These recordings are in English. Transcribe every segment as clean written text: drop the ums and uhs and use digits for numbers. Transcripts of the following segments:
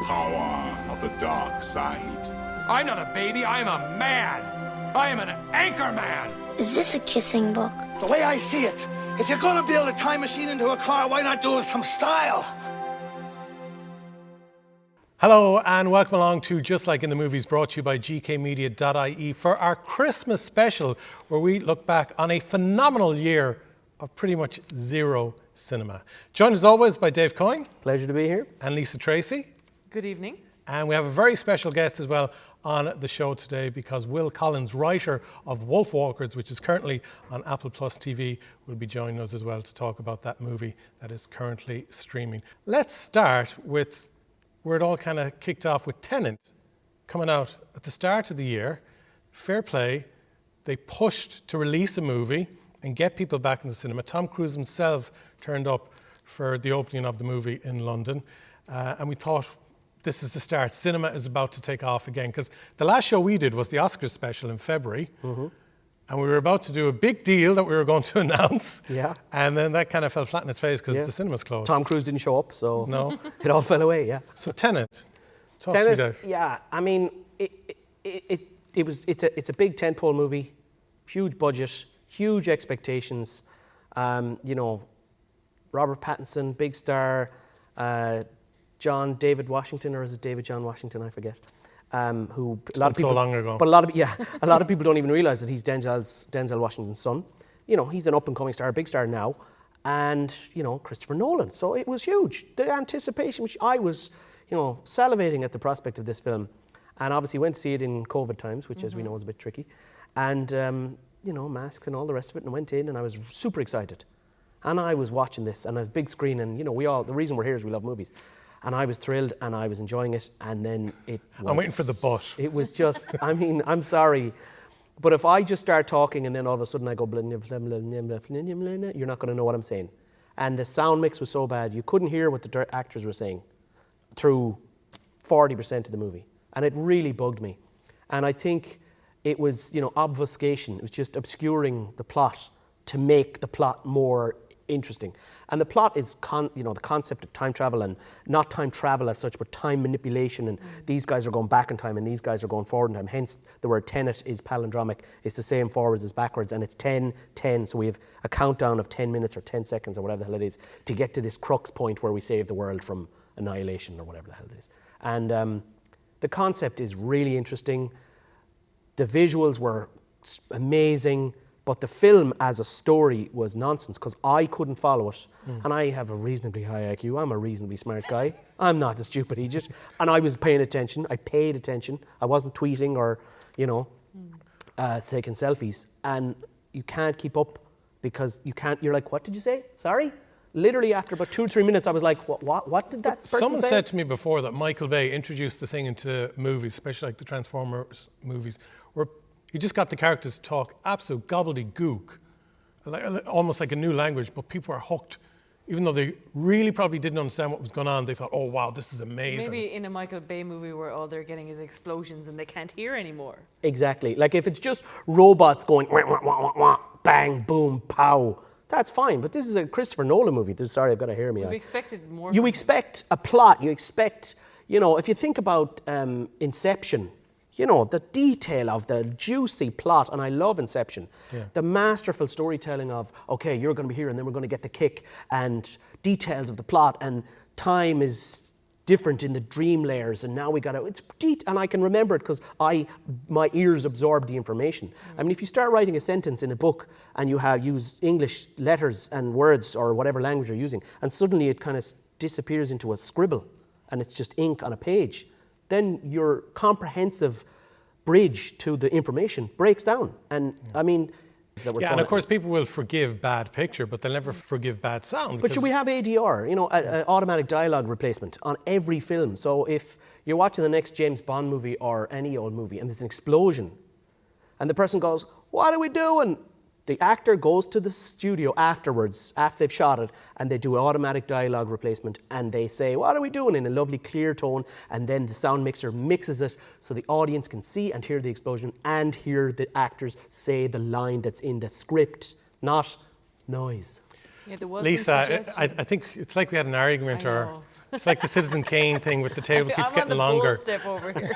power of the dark side. I'm not a baby, I'm a man. I am an anchor man. Is this a kissing book? The way I see it, if you're gonna build a time machine into a car, why not do it with some style? Hello and welcome along to Just Like in the Movies, brought to you by gkmedia.ie for our Christmas special, where we look back on a phenomenal year of pretty much zero cinema. Joined as always by Dave Coyne. Pleasure to be here. And Lisa Treacy. Good evening. And we have a very special guest as well on the show today, because Will Collins, writer of Wolfwalkers, which is currently on Apple Plus TV, will be joining us as well to talk about that movie that is currently streaming. Let's start with where it all kind of kicked off with Tenet coming out at the start of the year. Fair play. They pushed to release a movie and get people back in the cinema. Tom Cruise himself turned up for the opening of the movie in London. And we thought, this is the start. Cinema is about to take off again. Because the last show we did was the Oscars special in February. Mm-hmm. And we were about to do a big deal that we were going to announce. Yeah. And then that kind of fell flat in its face because the cinema's closed. Tom Cruise didn't show up, so no. It all fell away, yeah. So Tenet, talk to me, Dave. Yeah, I mean, it's a big tentpole movie, huge budget, huge expectations. You know, Robert Pattinson, big star, John David Washington, or is it David John Washington? I forget. Who a lot of people, so long ago. But a lot of people don't even realise that he's Denzel Washington's son. You know, he's an up and coming star, a big star now, and you know, Christopher Nolan. So it was huge. The anticipation, I was, you know, salivating at the prospect of this film, and obviously went to see it in COVID times, which, as we know, is a bit tricky, and you know, masks and all the rest of it, and went in, and I was super excited, and I was watching this, and I was big screen, and you know, the reason we're here is we love movies. And I was thrilled and I was enjoying it, and then it was... I'm waiting for the but. It was just, I mean, I'm sorry, but if I just start talking and then all of a sudden I go, you're not going to know what I'm saying. And the sound mix was so bad, you couldn't hear what the actors were saying through 40% of the movie. And it really bugged me. And I think it was, you know, obfuscation. It was just obscuring the plot to make the plot more interesting. And the plot is, you know, the concept of time travel, and not time travel as such, but time manipulation. And these guys are going back in time, and these guys are going forward in time. Hence, the word Tenet is palindromic. It's the same forwards as backwards, and it's 10, 10. So we have a countdown of 10 minutes or 10 seconds or whatever the hell it is to get to this crux point where we save the world from annihilation or whatever the hell it is. And the concept is really interesting. The visuals were amazing. But the film as a story was nonsense because I couldn't follow it. And I have a reasonably high IQ. I'm a reasonably smart guy. I'm not a stupid idiot. And I was paying attention. I paid attention. I wasn't tweeting or, you know, taking selfies. And you can't keep up because you can't. You're like, what did you say? Sorry? Literally after about 2 or 3 minutes, I was like, what did that person Someone say? said to me before that Michael Bay introduced the thing into movies, especially like the Transformers movies, where he just got the characters to talk absolute gobbledygook, almost like a new language, but people were hooked. Even though they really probably didn't understand what was going on, they thought, oh wow, this is amazing. Maybe in a Michael Bay movie where all they're getting is explosions and they can't hear anymore. Exactly. Like if it's just robots going wah, wah, wah, wah, wah, bang, boom, pow, that's fine. But this is a Christopher Nolan movie. Sorry, I've got to hear me. You've expected more. You expect a plot. You expect, you know, if you think about Inception, you know, the detail of the juicy plot, and I love Inception. Yeah. The masterful storytelling of, okay, you're going to be here and then we're going to get the kick, and details of the plot, and time is different in the dream layers, and now we got to, it's deep, and I can remember it because my ears absorb the information. I mean, if you start writing a sentence in a book and you use English letters and words or whatever language you're using, and suddenly it kind of disappears into a scribble, and it's just ink on a page, then your comprehensive bridge to the information breaks down. And I mean... and of course people will forgive bad picture, but they'll never forgive bad sound. But should we have ADR, you know, automatic dialogue replacement on every film? So if you're watching the next James Bond movie or any old movie and there's an explosion and the person goes, what are we doing? The actor goes to the studio afterwards, after they've shot it, and they do an automatic dialogue replacement, and they say, what are we doing, in a lovely clear tone, and then the sound mixer mixes it so the audience can see and hear the explosion and hear the actors say the line that's in the script, not noise. Yeah, there was Lisa, some I suggestion. think it's like we had an argument, I or know. it's like the Citizen Kane thing with the table keeps I'm getting on the longer. bull step over here.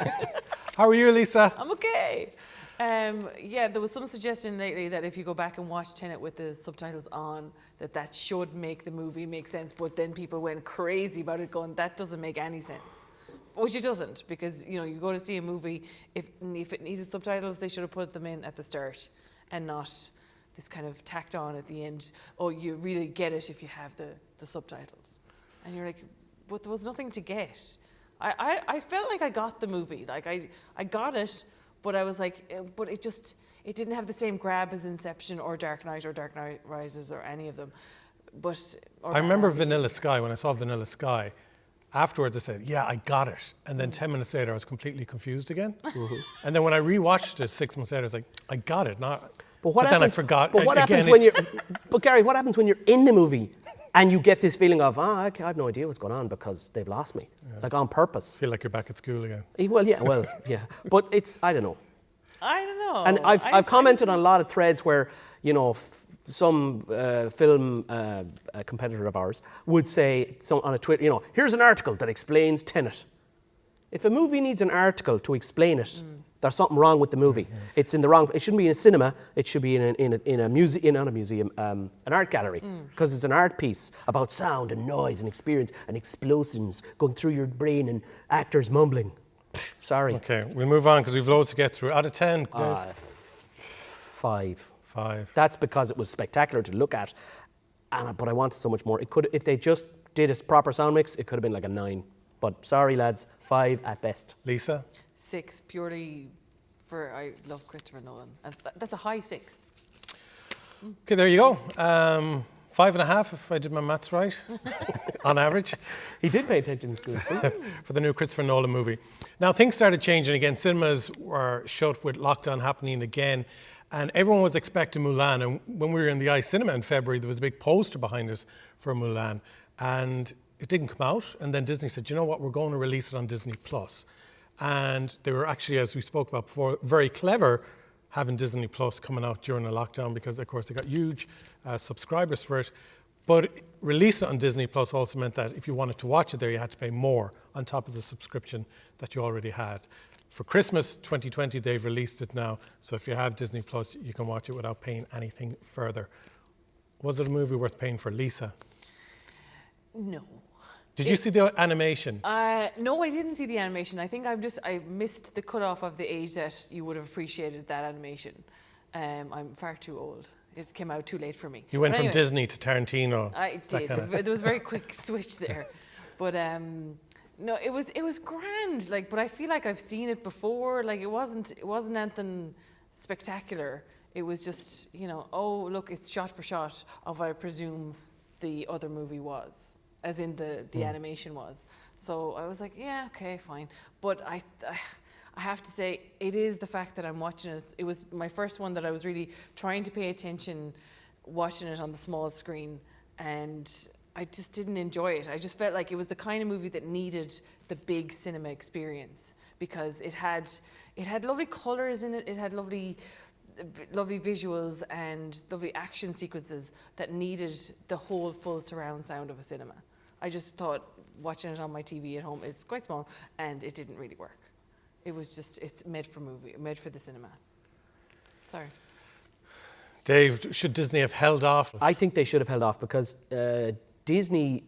How are you, Lisa? I'm okay. Yeah, there was some suggestion lately that if you go back and watch Tenet with the subtitles on, that should make the movie make sense. But then people went crazy about it, going, that doesn't make any sense. Which it doesn't, because you go to see a movie, if it needed subtitles, they should have put them in at the start and not this kind of tacked on at the end. Oh, you really get it if you have the subtitles. And you're like, but there was nothing to get. I felt like I got the movie. Like I got it, but I was like, but it didn't have the same grab as Inception or Dark Knight Rises or any of them. I remember Vanilla Sky. When I saw Vanilla Sky, afterwards I said, yeah, I got it. And then 10 minutes later, I was completely confused again. And then when I rewatched it 6 months later, I was like, I got it. But then I forgot. But what happens when you're... But Gary, what happens when you're in the movie and you get this feeling of, I have no idea what's going on because they've lost me, like on purpose. feel like you're back at school again. Well, yeah. But it's, I don't know. I don't know. And I've commented on a lot of threads where, some film competitor of ours would say on a Twitter, here's an article that explains Tenet. If a movie needs an article to explain it, there's something wrong with the movie. It's in the wrong. It shouldn't be in a cinema. It should be in a museum, not a museum, an art gallery, because it's an art piece about sound and noise and experience and explosions going through your brain and actors mumbling. Sorry. Okay, we'll move on because we've loads to get through. Out of 10, Dave? 5. 5. That's because it was spectacular to look at, but I wanted so much more. It could, if they just did a proper sound mix, it could have been like a 9. But sorry, lads, 5 at best. Lisa? 6, purely for I love Christopher Nolan. And that's a high 6. Okay, there you go. 5.5 if I did my maths right, on average. He did pay attention in school. For the new Christopher Nolan movie. Now, things started changing again. Cinemas were shut with lockdown happening again. And everyone was expecting Mulan. And when we were in the iCinema in February, there was a big poster behind us for Mulan. And it didn't come out. And then Disney said, you know what, we're going to release it on Disney+. And they were actually, as we spoke about before, very clever having Disney Plus coming out during the lockdown because, of course, they got huge subscribers for it. But releasing it on Disney Plus also meant that if you wanted to watch it there, you had to pay more on top of the subscription that you already had. For Christmas 2020, they've released it now. So if you have Disney Plus, you can watch it without paying anything further. Was it a movie worth paying for, Lisa? No. Did you see the animation? No, I didn't see the animation. I think I missed the cutoff of the age that you would have appreciated that animation. I'm far too old. It came out too late for me. You went But from anyway, Disney to Tarantino. I did. There was a very quick switch there. But no, it was grand. Like, but I feel like I've seen it before. Like, it wasn't anything spectacular. It was just, oh look, it's shot for shot of what I presume the other movie was. As in the animation was. So I was like, yeah, okay, fine. But I have to say, it is the fact that I'm watching it. It was my first one that I was really trying to pay attention, watching it on the small screen, and I just didn't enjoy it. I just felt like it was the kind of movie that needed the big cinema experience because it had lovely colours in it. It had lovely visuals and lovely action sequences that needed the whole full surround sound of a cinema. I just thought watching it on my TV at home is quite small and it didn't really work. It was just, it's made for the cinema. Sorry. Dave, should Disney have held off? I think they should have held off because Disney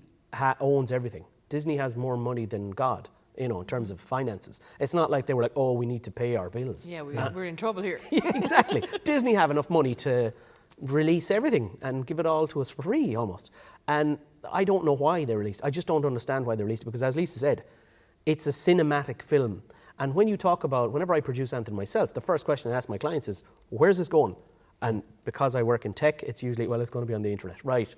owns everything. Disney has more money than God, in terms of finances. It's not like they were like, oh, we need to pay our bills. Yeah, we're in trouble here. Yeah, exactly. Disney have enough money to release everything and give it all to us for free, almost. And I don't know why they released. I just don't understand why they released it because, as Lisa said, it's a cinematic film. And when you talk about, whenever I produce anything myself, the first question I ask my clients is, where's this going? And because I work in tech, it's usually, well, it's going to be on the internet. Right,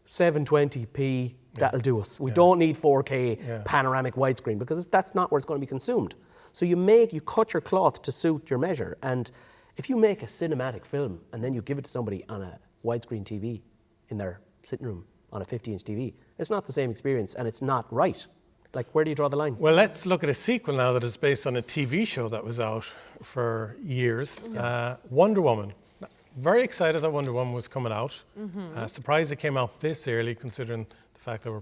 720p, that'll do us. We don't need 4K panoramic widescreen because that's not where it's going to be consumed. So you cut your cloth to suit your measure. And if you make a cinematic film and then you give it to somebody on a widescreen TV in their sitting room on a 50-inch TV, it's not the same experience and it's not right. Like, where do you draw the line? Well, let's look at a sequel now that is based on a TV show that was out for years. Wonder Woman. Very excited that Wonder Woman was coming out. Surprised it came out this early, considering the fact that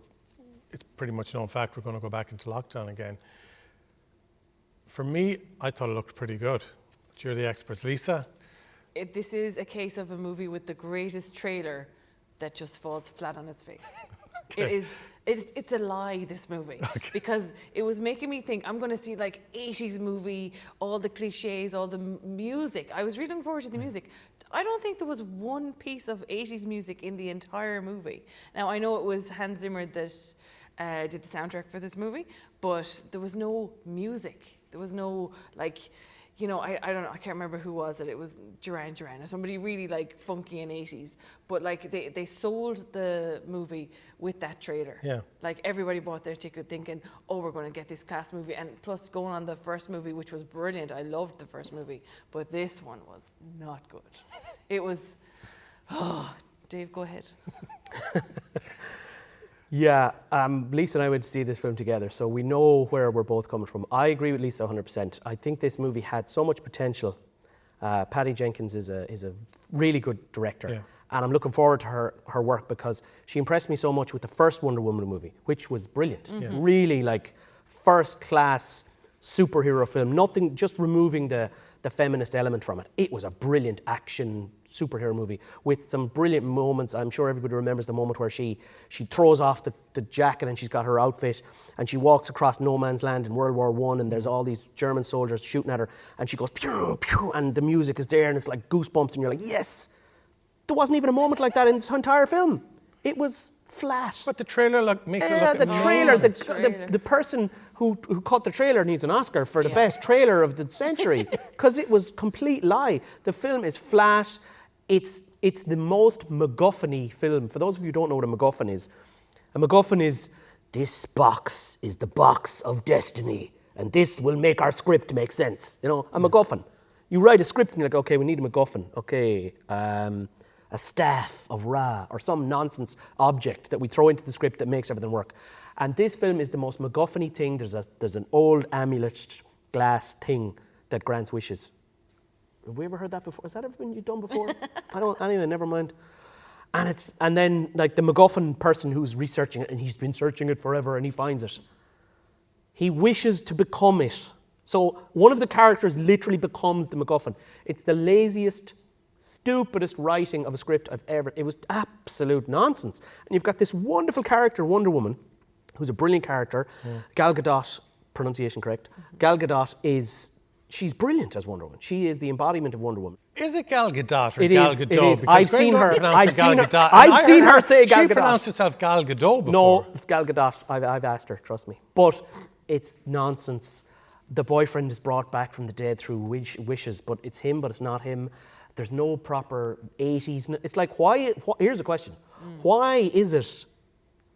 it's pretty much known fact we're going to go back into lockdown again. For me, I thought it looked pretty good. But you're the experts. Lisa? This is a case of a movie with the greatest trailer that just falls flat on its face. Okay. It's a lie, this movie, because it was making me think I'm going to see like 80s movie, all the cliches, all the music. I was really looking forward to the music. I don't think there was one piece of 80s music in the entire movie. Now, I know it was Hans Zimmer that did the soundtrack for this movie, but there was no music. There was no, like, you know, I don't know, I can't remember who was it. It was Duran Duran or somebody really like funky in 80s. But like they sold the movie with that trailer. Yeah. Like everybody bought their ticket thinking, oh, we're going to get this class movie. And plus going on the first movie, which was brilliant. I loved the first movie. But this one was not good. It was, Dave, go ahead. Yeah, Lisa and I went to see this film together, so we know where we're both coming from. I agree with Lisa 100%. I think this movie had so much potential. Patty Jenkins is a really good director, and I'm looking forward to her work because she impressed me so much with the first Wonder Woman movie, which was brilliant. Really like first-class superhero film. Nothing, just removing the feminist element from it. It was a brilliant action superhero movie with some brilliant moments. I'm sure everybody remembers the moment where she throws off the jacket and she's got her outfit and she walks across no man's land in World War I and there's all these German soldiers shooting at her and she goes pew, pew, and the music is there and it's like goosebumps and you're like, yes! There wasn't even a moment like that in this entire film. It was flat. But the trailer makes it look the trailer, amazing. the person who cut the trailer needs an Oscar for the best trailer of the century because it was complete lie. The film is flat. It's the most MacGuffin-y film. For those of you who don't know what a MacGuffin is, this box is the box of destiny, and this will make our script make sense. You know, a MacGuffin. You write a script and you're like, okay, we need a MacGuffin. Okay, a staff of Ra or some nonsense object that we throw into the script that makes everything work. And this film is the most MacGuffin-y thing. There's an old amulet glass thing that grants wishes. Have we ever heard that before? Has that ever been done before? Anyway, never mind. And then like the MacGuffin person who's researching it, and he's been searching it forever, and he finds it. He wishes to become it. So one of the characters literally becomes the MacGuffin. It's the laziest, stupidest writing of a script I've ever. It was absolute nonsense. And you've got this wonderful character, Wonder Woman, who's a brilliant character. Gal Gadot, pronunciation correct. Gal Gadot she's brilliant as Wonder Woman. She is the embodiment of Wonder Woman. Is it Gal Gadot or It Gal is, Gadot? it is. Because I've seen her. pronounced Gal Gadot, and I've I seen heard her say Gal Gadot. She pronounced herself Gal Gadot before. No, it's Gal Gadot. I've asked her, trust me. But it's nonsense. The boyfriend is brought back from the dead through wishes, but it's him, but it's not him. There's no proper 80s. It's like, here's a question. Why is it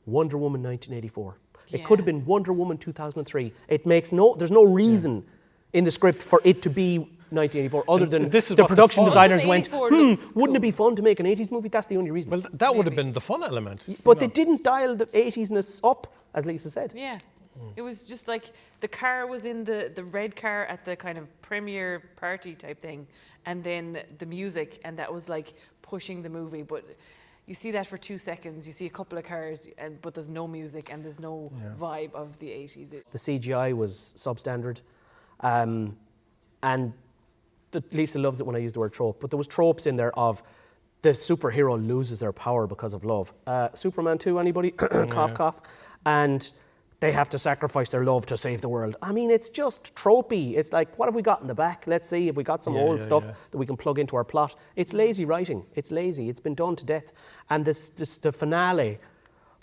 Wonder Woman 1984? It could have been Wonder Woman 2003. There's no reason in the script for it to be 1984 other than the production designers went, wouldn't it be fun to make an 80s movie? That's the only reason. Well, that would have been the fun element. But they didn't dial the 80s-ness up, as Lisa said. Yeah. It was just like the car was in the red car at the kind of premiere party type thing, and then the music, and that was like pushing the movie. But you see that for 2 seconds. You see a couple of cars, but there's no music and there's no vibe of the 80s. The CGI was substandard, and Lisa loves it when I use the word trope, but there was tropes in there of the superhero loses their power because of love. Superman 2, anybody? Cough, cough. And they have to sacrifice their love to save the world. I mean, it's just tropey. It's like, what have we got in the back? Let's see if we got some old stuff that we can plug into our plot. It's lazy writing. It's lazy. It's been done to death. And the finale,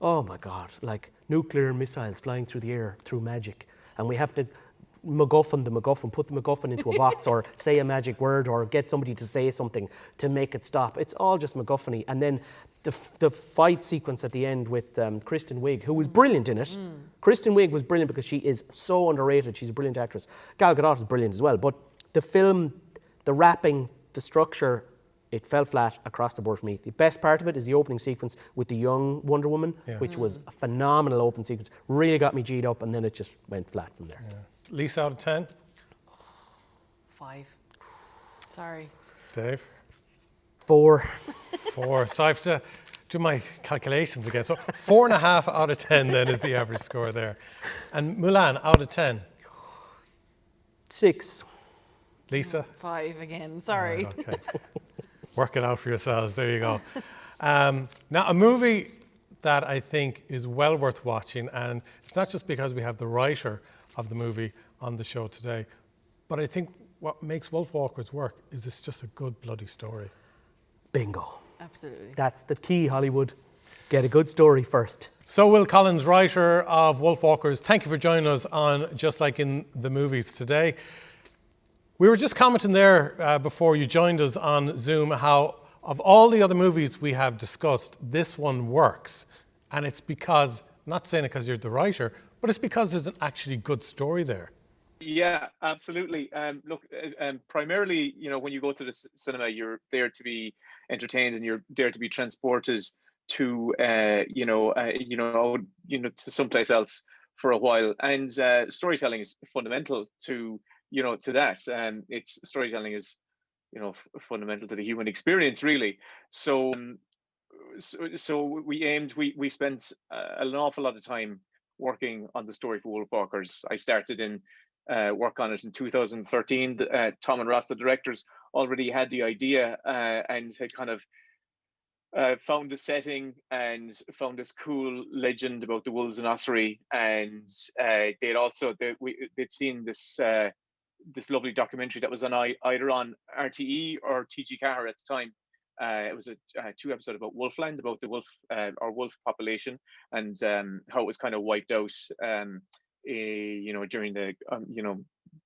oh my God, like nuclear missiles flying through the air through magic. And we have to MacGuffin, put the MacGuffin into a box or say a magic word or get somebody to say something to make it stop. It's all just MacGuffin-y. And then the fight sequence at the end with Kristen Wiig, who was brilliant in it. Kristen Wiig was brilliant because she is so underrated. She's a brilliant actress. Gal Gadot is brilliant as well. But the film, the wrapping, the structure, it fell flat across the board for me. The best part of it is the opening sequence with the young Wonder Woman, which was a phenomenal open sequence. Really got me G'd up, and then it just went flat from there. Yeah. Lisa, out of 10? 5. Sorry. Dave? 4. 4. So I have to do my calculations again. So 4.5 out of 10 then is the average score there. And Mulan, out of 10. 6. Lisa? 5 again. Sorry. Right, okay. Work it out for yourselves. There you go. Now, a movie that I think is well worth watching, and it's not just because we have the writer of the movie on the show today, but I think what makes Wolfwalkers work is it's just a good bloody story. Bingo. Absolutely. That's the key, Hollywood. Get a good story first. So Will Collins, writer of Wolfwalkers, thank you for joining us on Just Like in the Movies today. We were just commenting there before you joined us on Zoom how of all the other movies we have discussed, this one works. And it's because, not saying it because you're the writer, but it's because there's an actually good story there. Yeah, absolutely. Look, primarily, when you go to the cinema, you're there to be entertained and you're there to be transported to, to someplace else for a while. And storytelling is fundamental to that. It's storytelling is, fundamental to the human experience, really. So we spent an awful lot of time working on the story for Wolfwalkers. I started in work on it in 2013. Tom and Ross, the directors, already had the idea and had kind of found the setting and found this cool legend about the wolves in Ossory, and they'd seen this lovely documentary that was on either on RTE or TG Car at the time. It was a 2-episode about Wolfland, about the wolf population, and how it was kind of wiped out, during the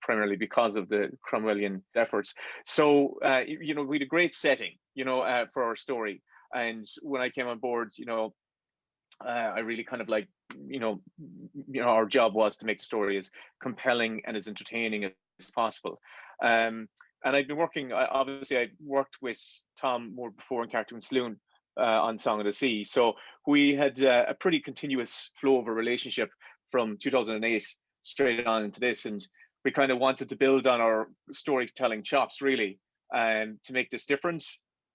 primarily because of the Cromwellian efforts. So we had a great setting, for our story. And when I came on board, I really kind of our job was to make the story as compelling and as entertaining as possible. And I've been working, obviously I worked with Tom more before in Cartoon Saloon on Song of the Sea. So we had a pretty continuous flow of a relationship from 2008 straight on into this. And we kind of wanted to build on our storytelling chops, really, and to make this different,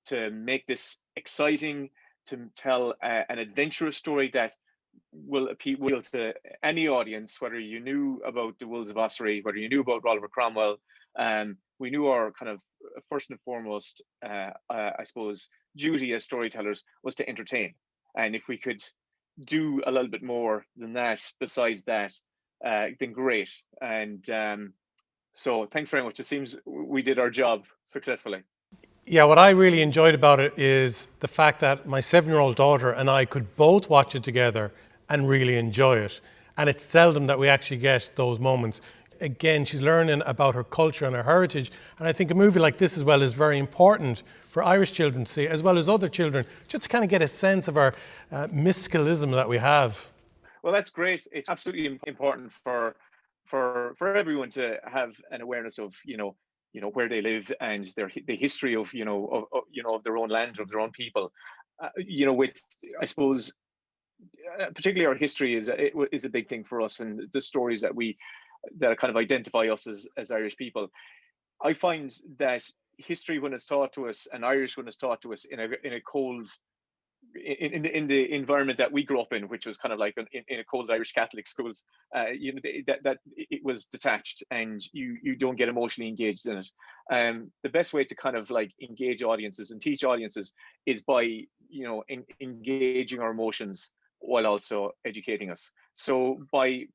to make this exciting, to tell an adventurous story that will appeal to any audience, whether you knew about the Wolves of Ossory, whether you knew about Oliver Cromwell. We knew our kind of first and foremost, I suppose, duty as storytellers was to entertain. And if we could do a little bit more than that, besides that, then great. And so thanks very much. It seems we did our job successfully. Yeah, what I really enjoyed about it is the fact that my 7-year-old daughter and I could both watch it together and really enjoy it. And it's seldom that we actually get those moments. Again, she's learning about her culture and her heritage. And I think a movie like this as well is very important for Irish children to see, as well as other children, just to kind of get a sense of our mysticalism that we have. Well, that's great. It's absolutely important for everyone to have an awareness of, where they live and the history of, of their own land, of their own people. With, I suppose, particularly our history is a big thing for us, and the stories that kind of identify us as Irish people. I find that history, when it's taught to us, and Irish when it's taught to us in a cold, in the environment that we grew up in, which was kind of like in a cold Irish Catholic schools, that it was detached, and you don't get emotionally engaged in it. The best way to kind of like engage audiences and teach audiences is by engaging our emotions while also educating us. So I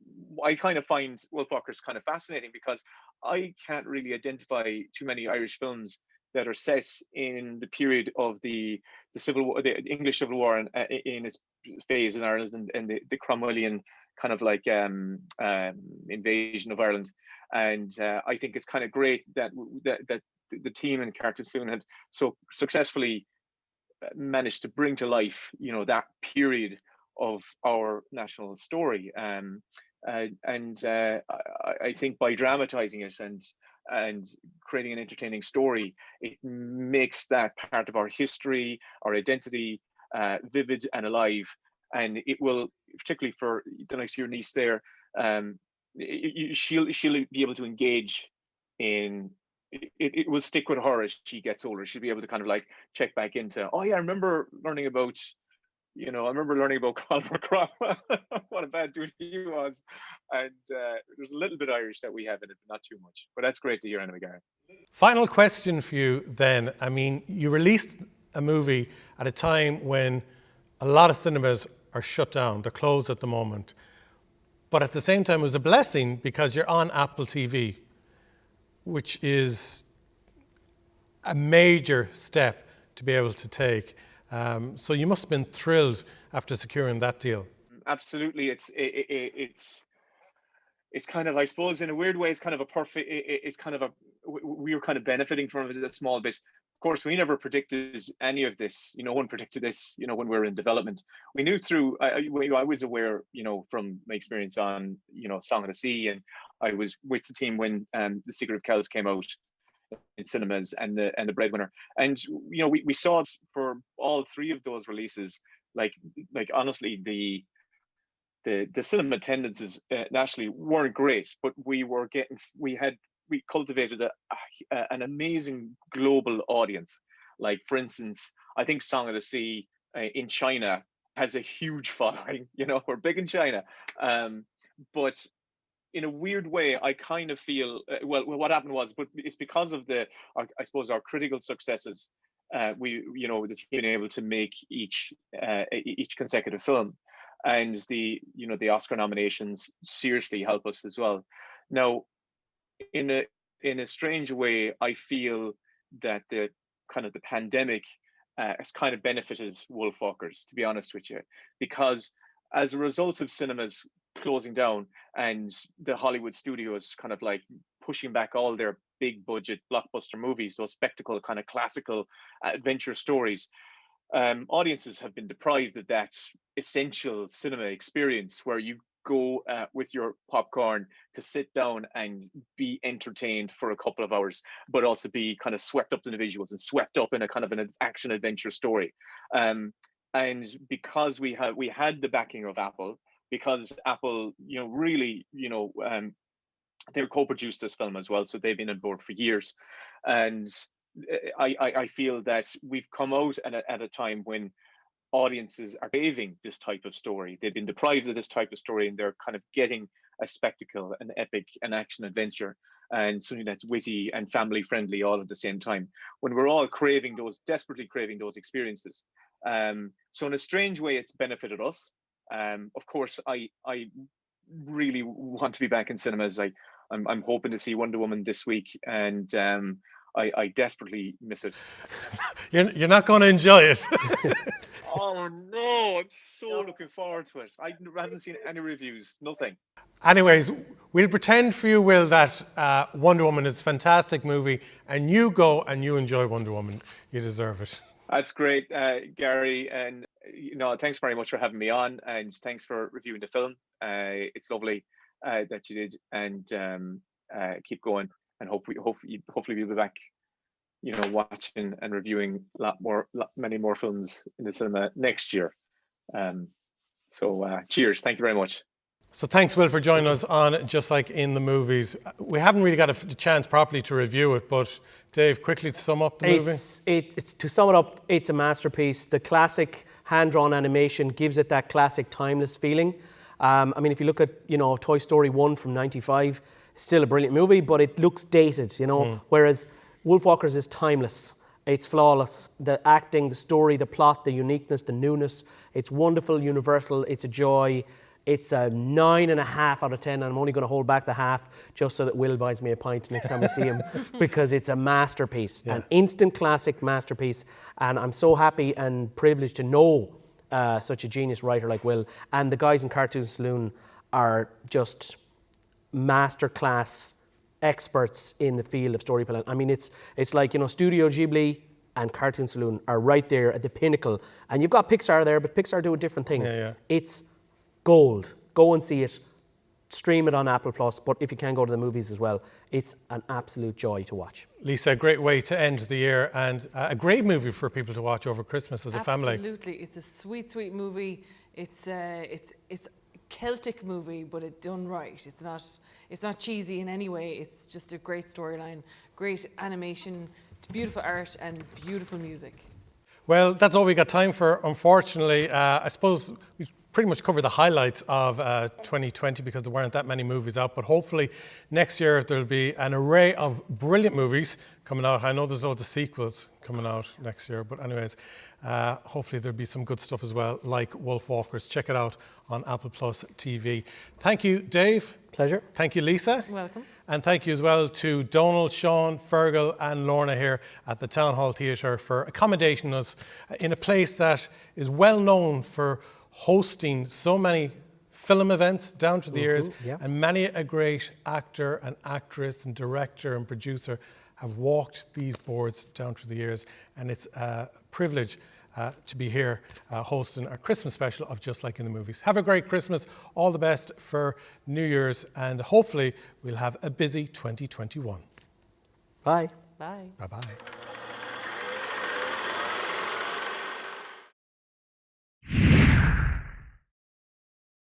kind of find Wolfwalkers kind of fascinating, because I can't really identify too many Irish films that are set in the period of the Civil War, the English Civil War, in its phase in Ireland, and the Cromwellian kind of like invasion of Ireland. And I think it's kind of great that the team in Cartoon Saloon had so successfully managed to bring to life, that period of our national story. I think by dramatizing it and creating an entertaining story, it makes that part of our history, our identity, vivid and alive. And it will, particularly for the next your niece there, she'll be able to engage in it will stick with her as she gets older. She'll be able to kind of like check back into, oh yeah, I remember learning about, Oliver Cromwell, what a bad dude he was. And there's a little bit Irish that we have in it, but not too much. But that's great to hear anyway, Garry. Final question for you then. I mean, you released a movie at a time when a lot of cinemas are shut down. They're closed at the moment. But at the same time, it was a blessing because you're on Apple TV, which is a major step to be able to take. So you must have been thrilled after securing that deal. Absolutely. It's kind of, I suppose, in a weird way, it's kind of a perfect, it's kind of we were kind of benefiting from it a small bit. Of course, we never predicted any of this. No one predicted this, when we were in development. We knew I was aware, from my experience on, Song of the Sea, and I was with the team when The Secret of Kells came out in cinemas, and the Breadwinner. And, we saw it for all three of those releases. Like honestly, the cinema attendances nationally weren't great, but we cultivated an amazing global audience. Like, for instance, I think Song of the Sea in China has a huge following. We're big in China, but in a weird way, I kind of feel what happened was, but it's because of I suppose our critical successes. The team being able to make each consecutive film, and the Oscar nominations seriously help us as well. Now, in a strange way, I feel that the pandemic has kind of benefited Wolfwalkers, to be honest with you, because as a result of cinemas closing down and the Hollywood studios kind of like pushing back all their big budget blockbuster movies, those spectacle kind of classical adventure stories, audiences have been deprived of that essential cinema experience where you go with your popcorn to sit down and be entertained for a couple of hours, but also be kind of swept up in the visuals and swept up in a kind of an action adventure story. And because we had the backing of Apple, because Apple, really, they co-produced this film as well, so they've been on board for years. And I feel that we've come out at a time when audiences are craving this type of story. They've been deprived of this type of story, and they're kind of getting a spectacle, an epic, an action adventure, and something that's witty and family friendly all at the same time, when we're all desperately craving those experiences. So in a strange way, it's benefited us. Of course, I really want to be back in cinemas. I'm hoping to see Wonder Woman this week, and I desperately miss it. You're not going to enjoy it. Oh no, I'm so looking forward to it. I haven't seen any reviews, nothing. Anyways, we'll pretend for you, Will, that Wonder Woman is a fantastic movie, and you go and you enjoy Wonder Woman. You deserve it. That's great, Garry, and thanks very much for having me on, and thanks for reviewing the film. It's lovely that you did, and keep going, and hopefully we'll be back, watching and reviewing many more films in the cinema next year. So cheers, thank you very much. So thanks, Will, for joining us on Just Like in the Movies. We haven't really got a chance properly to review it, but Dave, quickly to sum up the movie. To sum it up, it's a masterpiece. The classic hand-drawn animation gives it that classic timeless feeling. I mean, if you look at, Toy Story 1 from '95, still a brilliant movie, but it looks dated, whereas Wolfwalkers is timeless. It's flawless. The acting, the story, the plot, the uniqueness, the newness. It's wonderful, universal. It's a joy. It's a 9.5 out of 10, and I'm only going to hold back the half just so that Will buys me a pint next time I see him, because it's a masterpiece, an instant classic masterpiece. And I'm so happy and privileged to know such a genius writer like Will. And the guys in Cartoon Saloon are just masterclass experts in the field of storytelling. I mean, it's like, Studio Ghibli and Cartoon Saloon are right there at the pinnacle. And you've got Pixar there, but Pixar do a different thing. It's gold. Go and see it. Stream it on Apple Plus, but if you can, go to the movies as well. It's an absolute joy to watch. Lisa, a great way to end the year, and a great movie for people to watch over Christmas as a family. Absolutely, it's a sweet, sweet movie. It's Celtic movie, but it done right. It's not cheesy in any way. It's just a great storyline, great animation, beautiful art, and beautiful music. Well, that's all we got time for, unfortunately. I suppose we pretty much covered the highlights of 2020 because there weren't that many movies out, but hopefully next year there'll be an array of brilliant movies coming out. I know there's loads of sequels coming out next year, but anyways, hopefully there'll be some good stuff as well, like Wolfwalkers. Check it out on Apple Plus TV. Thank you, Dave. Pleasure. Thank you, Lisa. Welcome. And thank you as well to Donald, Sean, Fergal and Lorna here at the Town Hall Theatre for accommodating us in a place that is well known for hosting so many film events down to the years, and many a great actor and actress and director and producer have walked these boards down through the years, and it's a privilege to be here hosting our Christmas special of Just Like in the Movies. Have a great Christmas, all the best for New Year's, and hopefully we'll have a busy 2021. Bye. Bye. Bye-bye.